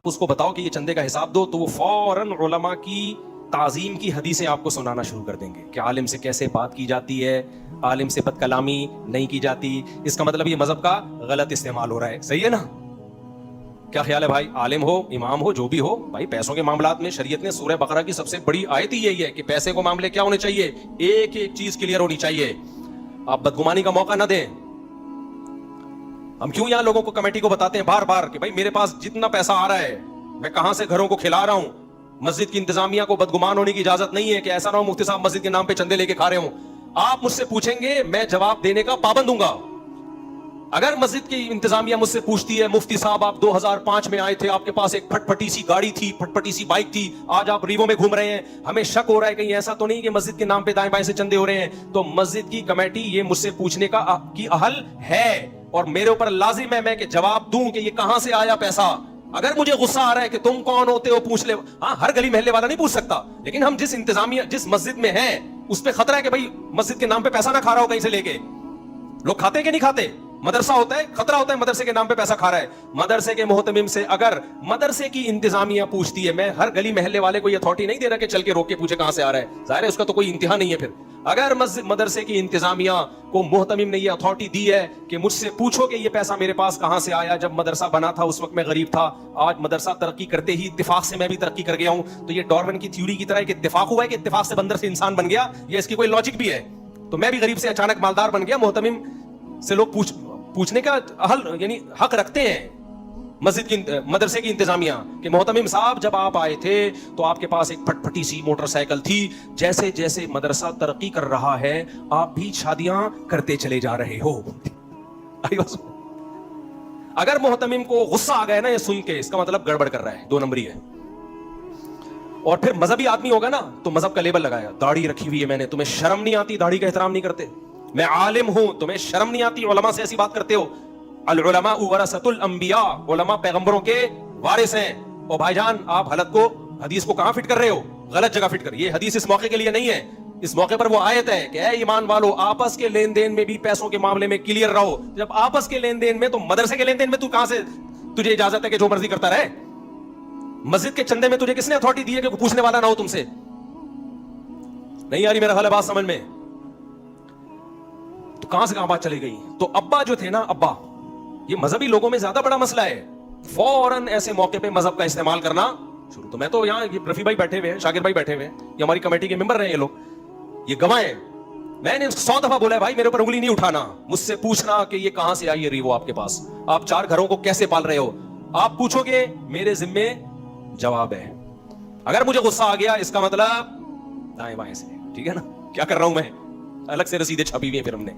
اس کو بتاؤ کہ یہ چندے کا حساب دو، تو وہ فوراً علماء کی تعظیم کی حدیثیں آپ کو سنانا شروع کر دیں گے کہ عالم سے کیسے بات کی جاتی ہے، عالم سے بد کلامی نہیں کی جاتی. اس کا مطلب یہ مذہب کا غلط استعمال ہو رہا ہے. صحیح ہے نا؟ کیا خیال ہے بھائی؟ عالم ہو، امام ہو، جو بھی ہو بھائی، پیسوں کے معاملات میں شریعت نے سورہ بقرہ کی سب سے بڑی آیت ہی یہی ہے کہ پیسے کو معاملے کیا ہونے چاہیے، ایک ایک چیز کلیئر ہونی چاہیے. آپ بدگمانی کا موقع نہ دیں. ہم کیوں یہاں لوگوں کو کمیٹی کو بتاتے ہیں بار بار کہ بھائی میرے پاس جتنا پیسہ آ رہا ہے میں کہاں سے گھروں کو کھلا رہا ہوں. مسجد کی انتظامیہ کو بدگمان ہونے کی اجازت نہیں ہے کہ ایسا نہ ہو مفتی صاحب مسجد کے نام پہ چندے لے کے کھا رہے ہوں. آپ مجھ سے پوچھیں گے، میں جواب دینے کا پابند ہوں گا. اگر مسجد کی انتظامیہ مجھ سے پوچھتی ہے مفتی صاحب آپ 2005 میں آئے تھے، آپ کے پاس ایک پھٹ پھٹی سی گاڑی تھی، پھٹ پھٹی سی بائک تھی، آج آپ ریوو میں گھوم رہے ہیں، ہمیں شک ہو رہا ہے کہیں ایسا تو نہیں کہ مسجد کے نام پہ دائیں بائیں سے چندے ہو رہے ہیں، تو مسجد کی کمیٹی یہ مجھ سے پوچھنے کا کی اہل ہے اور میرے اوپر لازم ہے میں کہ جواب دوں کہ یہ کہاں سے آیا پیسہ. اگر مجھے غصہ آ رہا ہے کہ تم کون ہوتے ہو پوچھ لے، ہاں ہر گلی محلے والا نہیں پوچھ سکتا، لیکن ہم جس انتظامیہ جس مسجد میں ہیں اس پہ خطرہ ہے کہ بھائی مسجد کے نام پہ پیسہ نہ کھا رہا ہو کہیں سے لے کے. لوگ کھاتے کہ نہیں کھاتے؟ مدرسہ ہوتا ہے، خطرہ ہوتا ہے مدرسے کے نام پہ پیسہ کھا رہا ہے. مدرسے کے محتمم سے اگر مدرسے کی انتظامیہ پوچھتی ہے، میں ہر گلی محلے والے کو یہ اتھارٹی نہیں دے رہا کہ چل کے روک کے پوچھے کہاں سے آ رہا ہے، ظاہر ہے اس کا تو کوئی انتہا نہیں ہے. پھر اگر مدرسے کی انتظامیہ کو محتمم نے یہ اتھارٹی دی ہے کہ مجھ سے پوچھو کہ یہ پیسہ میرے پاس کہاں سے آیا، جب مدرسہ بنا تھا اس وقت میں غریب تھا، آج مدرسہ ترقی کرتے ہی اتفاق سے میں بھی ترقی کر گیا ہوں، تو یہ ڈارون کی تھیوری کی طرح ایک اتفاق ہوا ہے کہ اتفاق سے بندر سے انسان بن گیا، یہ اس کی کوئی لاجک بھی ہے. تو میں بھی غریب سے اچانک مالدار بن گیا. محتمم سے لوگ پوچھنے کا یعنی حق رکھتے ہیں مسجد کی مدرسے کی انتظامیہ کہ محتمم صاحب جب آپ آئے تھے تو آپ کے پاس ایک پھٹ پھٹی سی موٹر سائیکل تھی، جیسے جیسے مدرسہ ترقی کر رہا ہے آپ بھی شادیاں کرتے چلے جا رہے ہو. اگر محتمم کو غصہ آ گیا نا یہ سن کے، اس کا مطلب گڑبڑ کر رہا ہے، 2 نمبری ہے. اور پھر مذہبی آدمی ہوگا نا تو مذہب کا لیبل لگایا، داڑھی رکھی ہوئی ہے میں نے، تمہیں شرم نہیں آتی داڑھی کا احترام نہیں کرتے؟ میں عالم ہوں، تمہیں شرم نہیں آتی علماء سے ایسی بات کرتے ہو؟ العلماء ورثۃ الانبیاء، علماء پیغمبروں کے وارث ہیں. اور بھائی جان آپ حدیث کو کہاں فٹ کر رہے ہو؟ غلط جگہ فٹ کر. یہ حدیث اس موقع کے لیے نہیں ہے، اس موقع پر وہ آیت ہے کہ اے ایمان والو آپس کے لین دین میں بھی پیسوں کے معاملے میں کلیئر رہو. جب آپس کے لین دین میں تو مدرسے کے لین دین میں تو کہاں سے تجھے اجازت ہے کہ جو مرضی کرتا رہے؟ مسجد کے چندے میں تجھے کس نے اتھارٹی دی ہے کہ پوچھنے والا نہ ہو تم سے؟ نہیں آ رہی میرا خیال ہے بات سمجھ میں؟ تو کہاں سے کہاں بات چلی گئی؟ تو ابا جو تھے نا، ابا، یہ مذہبی لوگوں میں زیادہ بڑا مسئلہ ہے، فوراً ایسے موقع پہ مذہب کا استعمال کرنا شروع. تو میں تو یہاں یہ رفیع بھائی بیٹھے ہوئے ہیں، شاکر بھائی بیٹھے ہوئے ہیں، یہ ہماری کمیٹی کے ممبر ہیں، یہ لوگ یہ گواہ ہیں. میں نے 100 دفعہ بولا ہے بھائی میرے اوپر انگلی نہیں اٹھانا، مجھ سے پوچھنا کہ یہ کہاں سے آئی ہے ریوو آپ کے پاس، آپ 4 گھروں کو کیسے پال رہے ہو، آپ پوچھو گے میرے ذمے جواب ہے. اگر مجھے غصہ آ گیا اس کا مطلب دائیں بائیں سے، ٹھیک ہے نا؟ کیا کر رہا ہوں میں؟ الگ سے رسیدیں چھپی ہوئی ہیں پھر ہم نے.